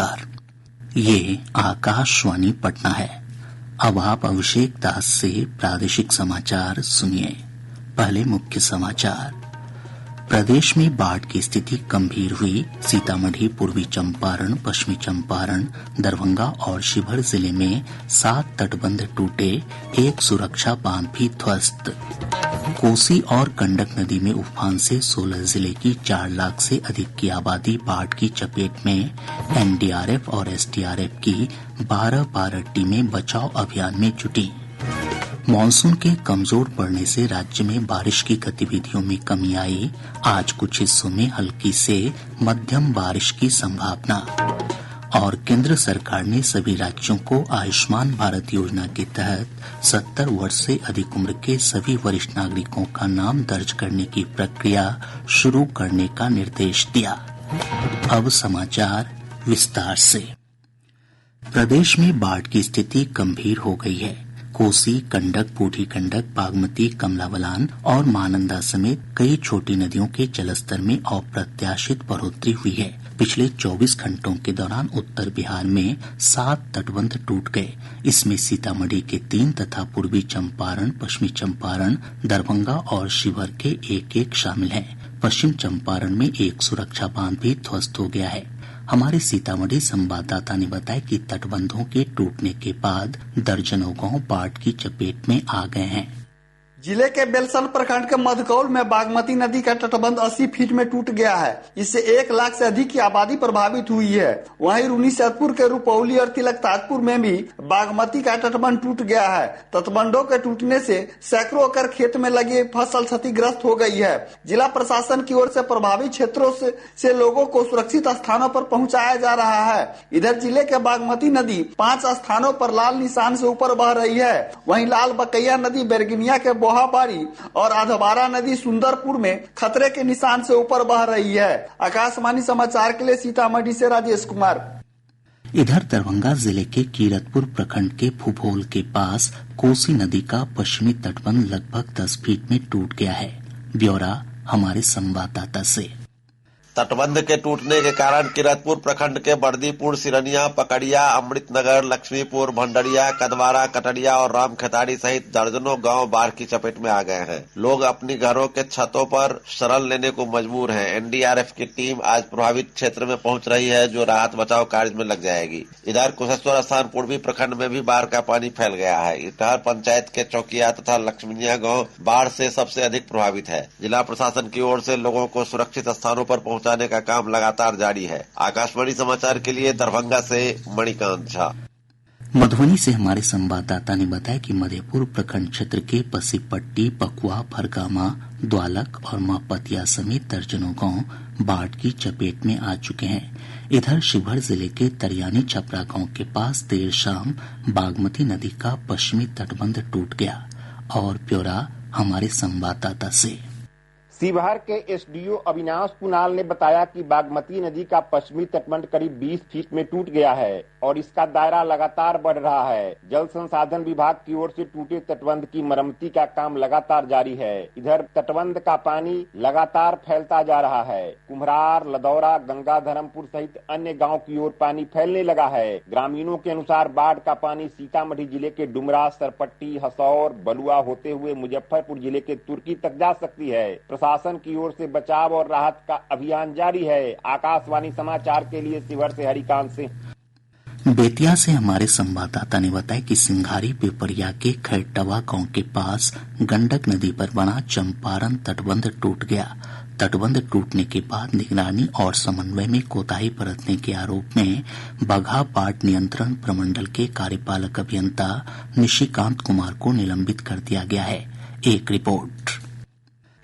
नमस्कार, ये आकाशवाणी पटना है। अब आप अभिषेक दास से प्रादेशिक समाचार सुनिए। पहले मुख्य समाचार। प्रदेश में बाढ़ की स्थिति गंभीर हुई। सीतामढ़ी, पूर्वी चंपारण, पश्चिमी चंपारण, दरभंगा और शिवहर जिले में 7 तटबंध टूटे, 1 सुरक्षा बांध भी ध्वस्त। कोसी और गंडक नदी में उफान से 16 जिले की 4 लाख से अधिक की आबादी बाढ़ की चपेट में। एनडीआरएफ और एसडीआरएफ की 12 टीमें बचाव अभियान में जुटी। मानसून के कमजोर पड़ने से राज्य में बारिश की गतिविधियों में कमी आई। आज कुछ हिस्सों में हल्की से मध्यम बारिश की संभावना। और केंद्र सरकार ने सभी राज्यों को आयुष्मान भारत योजना के तहत 70 वर्ष से अधिक उम्र के सभी वरिष्ठ नागरिकों का नाम दर्ज करने की प्रक्रिया शुरू करने का निर्देश दिया। अब समाचार विस्तार से। प्रदेश में बाढ़ की स्थिति गंभीर हो गई है। कोसी, गंडक, बूढ़ी गंडक, बागमती, कमला बलान और महानंदा समेत कई छोटी नदियों के जलस्तर में अप्रत्याशित बढ़ोतरी हुई है। पिछले 24 घंटों के दौरान उत्तर बिहार में 7 तटबंध टूट गए। इसमें सीतामढ़ी के 3 तथा पूर्वी चंपारण, पश्चिमी चंपारण, दरभंगा और शिवहर के 1-1 शामिल हैं। पश्चिम चंपारण में 1 सुरक्षा बांध भी ध्वस्त हो गया है। हमारे सीतामढ़ी संवाददाता ने बताया कि तटबंधों के टूटने के बाद दर्जनों गांव बाढ़ की चपेट में आ गए हैं। जिले के बेलसन प्रखंड के मधकौल में बागमती नदी का तटबंध 80 फीट में टूट गया है। इससे 1 लाख से अधिक की आबादी प्रभावित हुई है। वहीं रूनी सैदपुर के रुपौली और तिलक ताजपुर में भी बागमती का तटबंध टूट गया है। तटबंधों के टूटने से सैकड़ों एकड़ खेत में लगी फसल क्षतिग्रस्त हो गई है। जिला प्रशासन की ओर से प्रभावित क्षेत्रों से लोगों को सुरक्षित स्थानों पर पहुँचाया जा रहा है। इधर जिले के बागमती नदी 5 स्थानों पर लाल निशान से ऊपर बह रही है। वहीं लाल बकैया नदी बेरगिनिया के बोहाबारी और अधवारा नदी सुंदरपुर में खतरे के निशान से ऊपर बह रही है। आकाशवाणी समाचार के लिए सीतामढ़ी से राजेश कुमार। इधर दरभंगा जिले के कीरतपुर प्रखंड के फुभोल के पास कोसी नदी का पश्चिमी तटबंध लगभग 10 फीट में टूट गया है। ब्यौरा हमारे संवाददाता से। तटबंध के टूटने के कारण किरतपुर प्रखंड के बर्दीपुर, सिरनिया, पकड़िया, अमृतनगर, लक्ष्मीपुर, भंडरिया, कदवारा, कटरिया और रामखेताड़ी सहित दर्जनों गांव बाढ़ की चपेट में आ गए हैं। लोग अपनी घरों के छतों पर शरण लेने को मजबूर हैं। एनडीआरएफ की टीम आज प्रभावित क्षेत्र में पहुंच रही है, जो राहत बचाव कार्य में लग जाएगी। इधर कुशेश्वर स्थान पूर्वी प्रखंड में भी बाढ़ का पानी फैल गया है। इटहर पंचायत के चौकिया तथा लक्ष्मीनिया गाँव बाढ़ से सबसे अधिक प्रभावित है। जिला प्रशासन की ओर से लोगों को सुरक्षित स्थानों पर पहुंचाने का काम लगातार जारी है। आकाशवाणी समाचार के लिए दरभंगा से मणिकांत झा। मधुबनी से हमारे संवाददाता ने बताया कि मधेपुर प्रखंड क्षेत्र के पसीपट्टी, पकुआ, भरगामा, द्वालक और महपतिया समेत दर्जनों गांव बाढ़ की चपेट में आ चुके हैं। इधर शिवहर जिले के तरियानी छपरा गांव के पास देर शाम बागमती नदी का पश्चिमी तटबंध टूट गया। और ब्यौरा हमारे संवाददाता से। शिवहर के एसडीओ अविनाश कुणाल ने बताया कि बागमती नदी का पश्चिमी तटबंध करीब 20 फीट में टूट गया है और इसका दायरा लगातार बढ़ रहा है। जल संसाधन विभाग की ओर से टूटे तटबंध की मरम्मती का काम लगातार जारी है। इधर तटबंध का पानी लगातार फैलता जा रहा है। कुम्हरार, लदौरा, गंगा धरमपुर सहित अन्य गाँव की ओर पानी फैलने लगा है। ग्रामीणों के अनुसार बाढ़ का पानी सीतामढ़ी जिले के डुमरा, सरपट्टी, हसौर, बलुआ होते हुए मुजफ्फरपुर जिले के तुर्की तक जा सकती है। प्रशासन की ओर से बचाव और राहत का अभियान जारी है। आकाशवाणी समाचार के लिए शिवहर से हरिकांत सिंह। बेतिया से हमारे संवाददाता ने बताया कि सिंघारी पिपरिया के खैरटवा गांव के पास गंडक नदी पर बना चंपारण तटबंध टूट गया। तटबंध टूटने के बाद निगरानी और समन्वय में कोताही बरतने के आरोप में बगहा बाढ़ नियंत्रण प्रमंडल के कार्यपालक अभियंता निशिकांत कुमार को निलंबित कर दिया गया है। एक रिपोर्ट।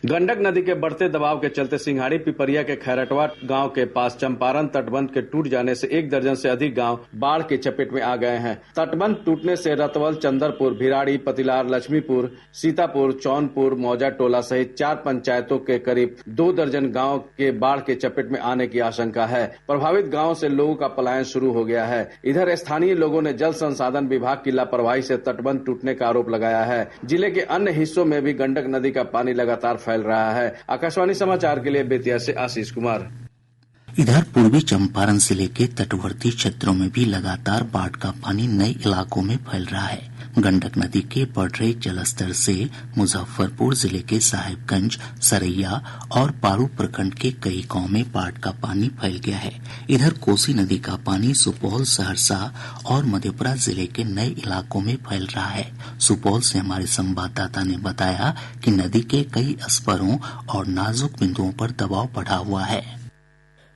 गंडक नदी के बढ़ते दबाव के चलते सिंघाड़ी पिपरिया के खैरटवा गांव के पास चंपारण तटबंध के टूट जाने से 1 दर्जन से अधिक गांव बाढ़ की चपेट में आ गए हैं। तटबंध टूटने से रतवल, चंदरपुर, भिराड़ी, पतिलार, लक्ष्मीपुर, सीतापुर, चौनपुर, मौजा टोला सहित 4 पंचायतों के करीब 2 दर्जन गांव के बाढ़ के चपेट में आने की आशंका है। प्रभावित गाँव से लोगों का पलायन शुरू हो गया है। इधर स्थानीय लोगों ने जल संसाधन विभाग की लापरवाही से तटबंध टूटने का आरोप लगाया है। जिले के अन्य हिस्सों में भी गंडक नदी का पानी लगातार फैल रहा है। आकाशवाणी समाचार के लिए बेतिया से आशीष कुमार। इधर पूर्वी चंपारण जिले के तटवर्ती क्षेत्रों में भी लगातार बाढ़ का पानी नए इलाकों में फैल रहा है। गंडक नदी के बढ़ रहे जलस्तर से मुजफ्फरपुर जिले के साहेबगंज, सरैया और पारू प्रखंड के कई गांवों में बाढ़ का पानी फैल गया है। इधर कोसी नदी का पानी सुपौल, सहरसा और मधेपुरा जिले के नए इलाकों में फैल रहा है। सुपौल से हमारे संवाददाता ने बताया कि नदी के कई स्परों और नाजुक बिंदुओं पर दबाव बढ़ा हुआ है।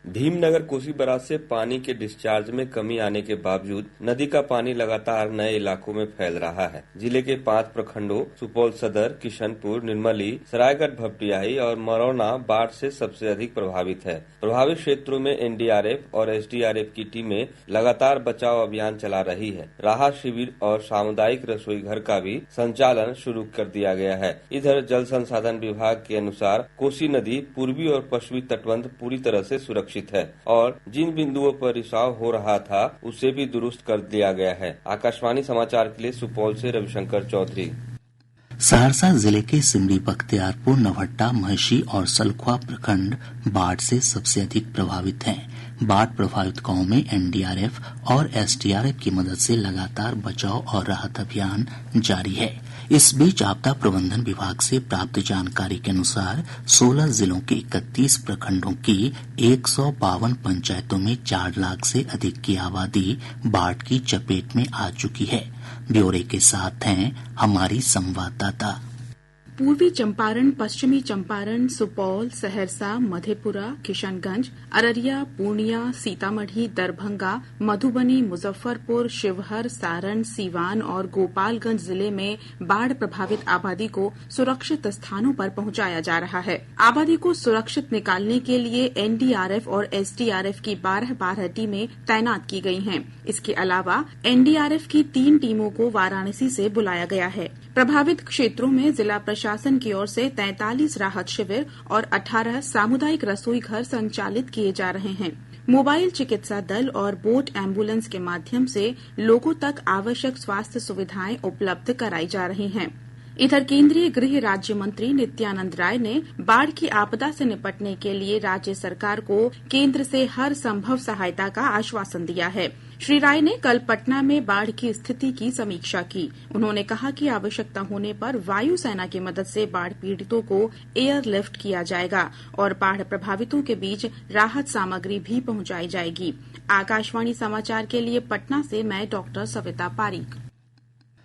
भीमनगर कोसी बराज से पानी के डिस्चार्ज में कमी आने के बावजूद नदी का पानी लगातार नए इलाकों में फैल रहा है। जिले के 5 प्रखंडों सुपौल सदर, किशनपुर, निर्मली, सरायगढ़ भपटियाही और मरौना बाढ़ से सबसे अधिक प्रभावित है। प्रभावित क्षेत्रों में एनडीआरएफ और एसडीआरएफ की टीमें लगातार बचाव अभियान चला रही है। राहत शिविर और सामुदायिक रसोई घर का भी संचालन शुरू कर दिया गया है। इधर जल संसाधन विभाग के अनुसार कोसी नदी पूर्वी और पश्चिमी तटबंध पूरी तरह से सुरक्षित है और जिन बिंदुओं पर रिसाव हो रहा था उसे भी दुरुस्त कर दिया गया है। आकाशवाणी समाचार के लिए सुपौल से रविशंकर चौधरी। सहरसा जिले के सिमरी, बख्तियारपुर, नवहट्टा, महसी और सलखुआ प्रखंड बाढ़ से सबसे अधिक प्रभावित हैं। बाढ़ प्रभावित गांवों में एनडीआरएफ और एसडीआरएफ की मदद से लगातार बचाव और राहत अभियान जारी है। इस बीच आपदा प्रबंधन विभाग से प्राप्त जानकारी के अनुसार 16 जिलों के 31 प्रखंडों की 152 पंचायतों में 4 लाख से अधिक की आबादी बाढ़ की चपेट में आ चुकी है। ब्यौरे के साथ हैं हमारी संवाददाता। पूर्वी चंपारण, पश्चिमी चंपारण, सुपौल, सहरसा, मधेपुरा, किशनगंज, अररिया, पूर्णिया, सीतामढ़ी, दरभंगा, मधुबनी, मुजफ्फरपुर, शिवहर, सारण, सीवान और गोपालगंज जिले में बाढ़ प्रभावित आबादी को सुरक्षित स्थानों पर पहुंचाया जा रहा है। आबादी को सुरक्षित निकालने के लिए एनडीआरएफ और एसडीआरएफ की 12 टीमें तैनात की गई हैं। इसके अलावा एनडीआरएफ की 3 टीमों को वाराणसी से बुलाया गया है। प्रभावित क्षेत्रों में जिला प्रशासन की ओर से 43 राहत शिविर और 18 सामुदायिक रसोई घर संचालित किए जा रहे हैं। मोबाइल चिकित्सा दल और बोट एम्बुलेंस के माध्यम से लोगों तक आवश्यक स्वास्थ्य सुविधाएं उपलब्ध कराई जा रही हैं। इधर केंद्रीय गृह राज्य मंत्री नित्यानंद राय ने बाढ़ की आपदा से निपटने के लिए राज्य सरकार को केंद्र से हर संभव सहायता का आश्वासन दिया है। श्री राय ने कल पटना में बाढ़ की स्थिति की समीक्षा की। उन्होंने कहा कि आवश्यकता होने पर वायुसेना की मदद से बाढ़ पीड़ितों को एयरलिफ्ट किया जाएगा और बाढ़ प्रभावितों के बीच राहत सामग्री भी पहुंचाई जाएगी। आकाशवाणी समाचार के लिए पटना से मैं डॉक्टर सविता पारीक।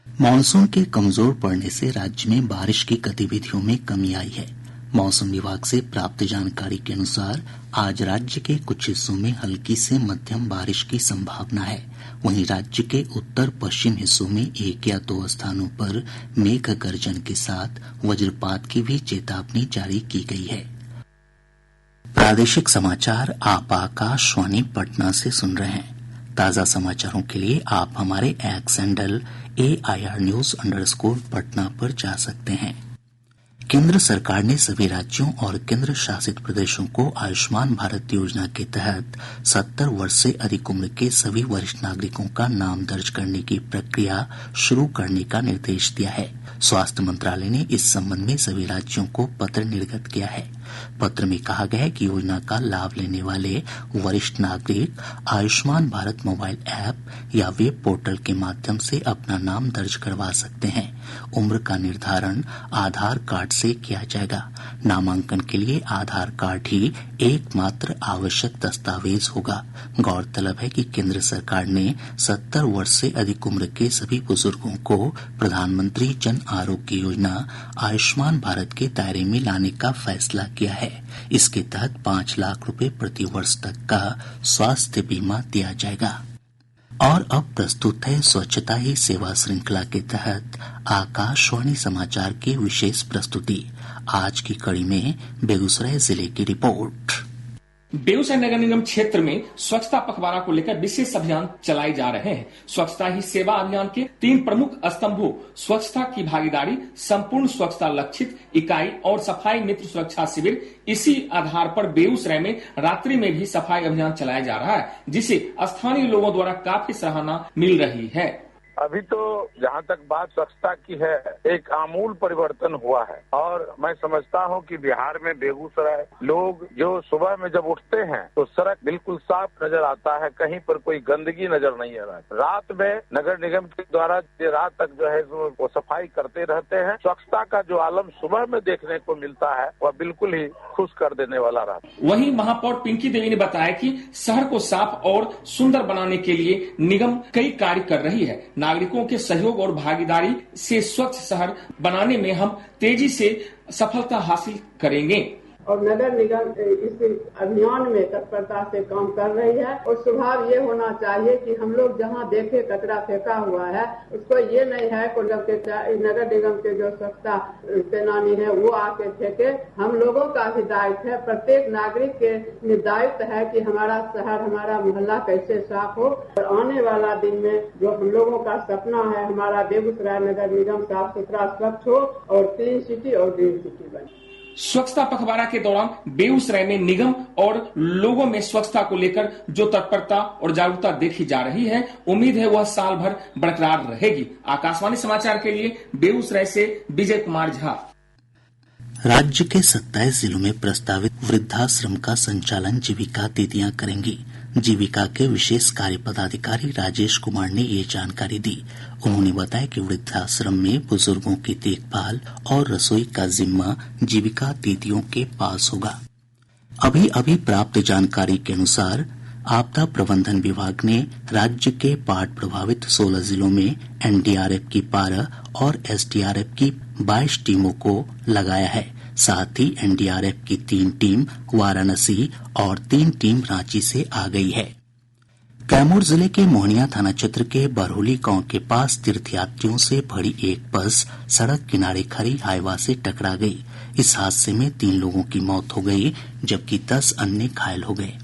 मॉनसून के कमजोर पड़ने से राज्य में बारिश की गतिविधियों में कमी आई है। मौसम विभाग से प्राप्त जानकारी के अनुसार आज राज्य के कुछ हिस्सों में हल्की से मध्यम बारिश की संभावना है। वहीं राज्य के उत्तर पश्चिम हिस्सों में 1 या 2 स्थानों पर मेघ गर्जन के साथ वज्रपात की भी चेतावनी जारी की गई है। प्रादेशिक समाचार आप आकाशवाणी पटना से सुन रहे हैं। ताज़ा समाचारों के लिए आप हमारे एक्स हैंडल AIR_News_पटना पर जा सकते हैं। केंद्र सरकार ने सभी राज्यों और केंद्र शासित प्रदेशों को आयुष्मान भारत योजना के तहत 70 वर्ष से अधिक उम्र के सभी वरिष्ठ नागरिकों का नाम दर्ज करने की प्रक्रिया शुरू करने का निर्देश दिया है। स्वास्थ्य मंत्रालय ने इस संबंध में सभी राज्यों को पत्र निर्गत किया है। पत्र में कहा गया है कि योजना का लाभ लेने वाले वरिष्ठ नागरिक आयुष्मान भारत मोबाइल ऐप या वेब पोर्टल के माध्यम से अपना नाम दर्ज करवा सकते हैं। उम्र का निर्धारण आधार कार्ड से किया जाएगा। नामांकन के लिए आधार कार्ड ही एकमात्र आवश्यक दस्तावेज होगा। गौरतलब है कि केंद्र सरकार ने 70 वर्ष से अधिक उम्र के सभी बुजुर्गों को प्रधानमंत्री जन आरोग्य योजना आयुष्मान भारत के दायरे में लाने का फैसला किया है। इसके तहत 5 लाख रुपए प्रति वर्ष तक का स्वास्थ्य बीमा दिया जाएगा। और अब प्रस्तुत है स्वच्छता ही सेवा श्रृंखला के तहत आकाशवाणी समाचार की विशेष प्रस्तुति। आज की कड़ी में बेगूसराय जिले की रिपोर्ट। बेगूसराय नगर निगम क्षेत्र में स्वच्छता पखवाड़ा को लेकर विशेष अभियान चलाए जा रहे हैं। स्वच्छता ही सेवा अभियान के 3 प्रमुख स्तंभों स्वच्छता की भागीदारी, संपूर्ण स्वच्छता लक्षित इकाई और सफाई मित्र सुरक्षा शिविर, इसी आधार पर बेगूसराय में रात्रि में भी सफाई अभियान चलाया जा रहा है, जिसे स्थानीय लोगों द्वारा काफी सराहना मिल रही है। अभी तो जहाँ तक बात स्वच्छता की है, एक आमूल परिवर्तन हुआ है और मैं समझता हूँ कि बिहार में बेगूसराय लोग जो सुबह में जब उठते हैं तो सड़क बिल्कुल साफ नजर आता है, कहीं पर कोई गंदगी नजर नहीं आ रहा है। रात में नगर निगम के द्वारा रात तक जो है वो सफाई करते रहते हैं। स्वच्छता का जो आलम सुबह में देखने को मिलता है वह बिल्कुल ही खुश कर देने वाला रहा। वहीं महापौर पिंकी देवी ने बताया कि शहर को साफ और सुंदर बनाने के लिए निगम कई कार्य कर रही है। नागरिकों के सहयोग और भागीदारी से स्वच्छ शहर बनाने में हम तेजी से सफलता हासिल करेंगे। और नगर निगम इस अभियान में तत्परता से काम कर रही है और स्वभाव ये होना चाहिए कि हम लोग जहाँ देखे कचरा फेंका हुआ है उसको ये नहीं है कि नगर निगम के जो स्वच्छता सेनानी है वो आके फेंके। हम लोगों का भी दायित्व है, प्रत्येक नागरिक के दायित्व है कि हमारा शहर हमारा मोहल्ला कैसे साफ हो। और आने वाला दिन में जो हम लोगों का सपना है हमारा बेगूसराय नगर निगम साफ सुथरा स्वच्छ हो और क्लीन सिटी और ग्रीन सिटी बने। स्वच्छता पखवाड़ा के दौरान बेगूसराय में निगम और लोगों में स्वच्छता को लेकर जो तत्परता और जागरूकता देखी जा रही है, उम्मीद है वह साल भर बरकरार रहेगी। आकाशवाणी समाचार के लिए बेगूसराय से विजय कुमार झा। राज्य के 27 जिलों में प्रस्तावित वृद्धाश्रम का संचालन जीविका दीदियां करेंगी। जीविका के विशेष कार्य पदाधिकारी राजेश कुमार ने ये जानकारी दी। उन्होंने बताया कि वृद्धाश्रम में बुजुर्गों की देखभाल और रसोई का जिम्मा जीविका दीदियों के पास होगा। अभी प्राप्त जानकारी के अनुसार आपदा प्रबंधन विभाग ने राज्य के बाढ़ प्रभावित 16 जिलों में एनडीआरएफ की 12 और एसडीआरएफ की 22 टीमों को लगाया है। साथ ही एनडीआरएफ की 3 टीम वाराणसी और 3 टीम रांची से आ गई है। कैमूर जिले के मोहनिया थाना क्षेत्र के बरहोली गांव के पास तीर्थयात्रियों से भरी एक बस सड़क किनारे खड़ी हाईवा से टकरा गई। इस हादसे में 3 लोगों की मौत हो गई जबकि 10 अन्य घायल हो गए।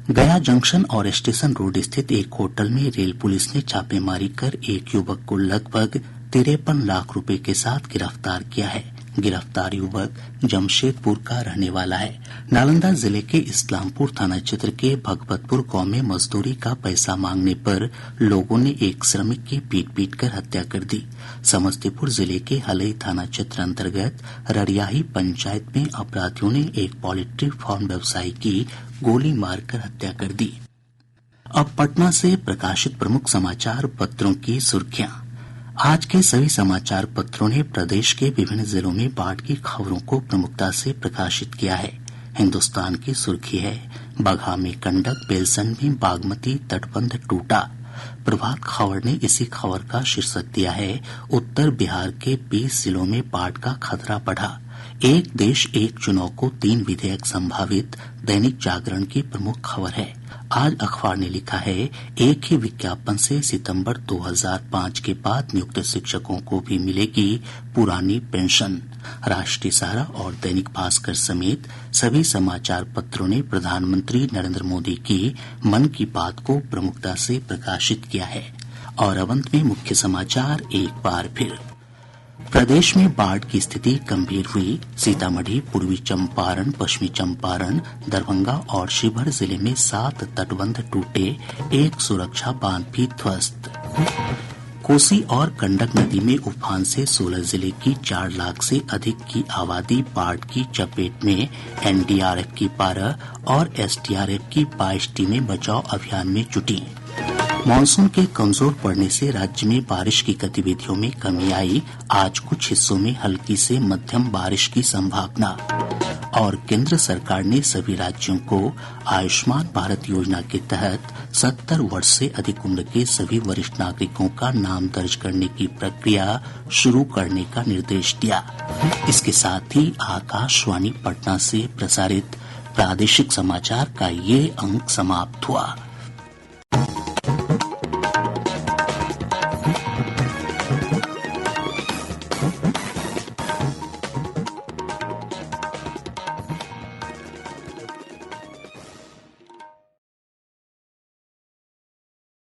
गया जंक्शन और स्टेशन रोड स्थित एक होटल में रेल पुलिस ने छापेमारी कर एक युवक को लगभग 53 लाख रुपए के साथ गिरफ्तार किया है। गिरफ्तार युवक जमशेदपुर का रहने वाला है। नालंदा जिले के इस्लामपुर थाना क्षेत्र के भगवतपुर गांव में मजदूरी का पैसा मांगने पर लोगों ने एक श्रमिक की पीट कर हत्या कर दी। समस्तीपुर जिले के हलई थाना क्षेत्र अंतर्गत ररियाही पंचायत में अपराधियों ने एक पोल्ट्री फार्म व्यवसायी की गोली मारकर हत्या कर दी। अब पटना से प्रकाशित प्रमुख समाचार पत्रों की सुर्खियां। आज के सभी समाचार पत्रों ने प्रदेश के विभिन्न जिलों में बाढ़ की खबरों को प्रमुखता से प्रकाशित किया है। हिन्दुस्तान की सुर्खी है बगहा में गंडक, बेलसन में बागमती तटबंध टूटा। प्रभात खबर ने इसी खबर का शीर्षक दिया है उत्तर बिहार के 20 जिलों में बाढ़ का खतरा बढ़ा। एक देश एक चुनाव को 3 विधेयक संभावित। दैनिक जागरण की प्रमुख खबर है। आज अखबार ने लिखा है एक ही विज्ञापन से सितंबर 2005 के बाद नियुक्त शिक्षकों को भी मिलेगी पुरानी पेंशन। राष्ट्रीय सहारा और दैनिक भास्कर समेत सभी समाचार पत्रों ने प्रधानमंत्री नरेंद्र मोदी की मन की बात को प्रमुखता से प्रकाशित किया है। और अब अंत में मुख्य समाचार एक बार फिर। प्रदेश में बाढ़ की स्थिति गंभीर हुई। सीतामढ़ी, पूर्वी चंपारण, पश्चिमी चंपारण, दरभंगा और शिवहर जिले में 7 तटबंध टूटे, एक सुरक्षा बांध भी ध्वस्त। कोसी और गंडक नदी में उफान से 16 जिले की 4 लाख से अधिक की आबादी बाढ़ की चपेट में। एनडीआरएफ की 12 और एसडीआरएफ की 22 टीमें बचाव अभियान में जुटी। मानसून के कमजोर पड़ने से राज्य में बारिश की गतिविधियों में कमी आई। आज कुछ हिस्सों में हल्की से मध्यम बारिश की संभावना। और केंद्र सरकार ने सभी राज्यों को आयुष्मान भारत योजना के तहत 70 वर्ष से अधिक उम्र के सभी वरिष्ठ नागरिकों का नाम दर्ज करने की प्रक्रिया शुरू करने का निर्देश दिया। इसके साथ ही आकाशवाणी पटना से प्रसारित प्रादेशिक समाचार का ये अंक समाप्त हुआ।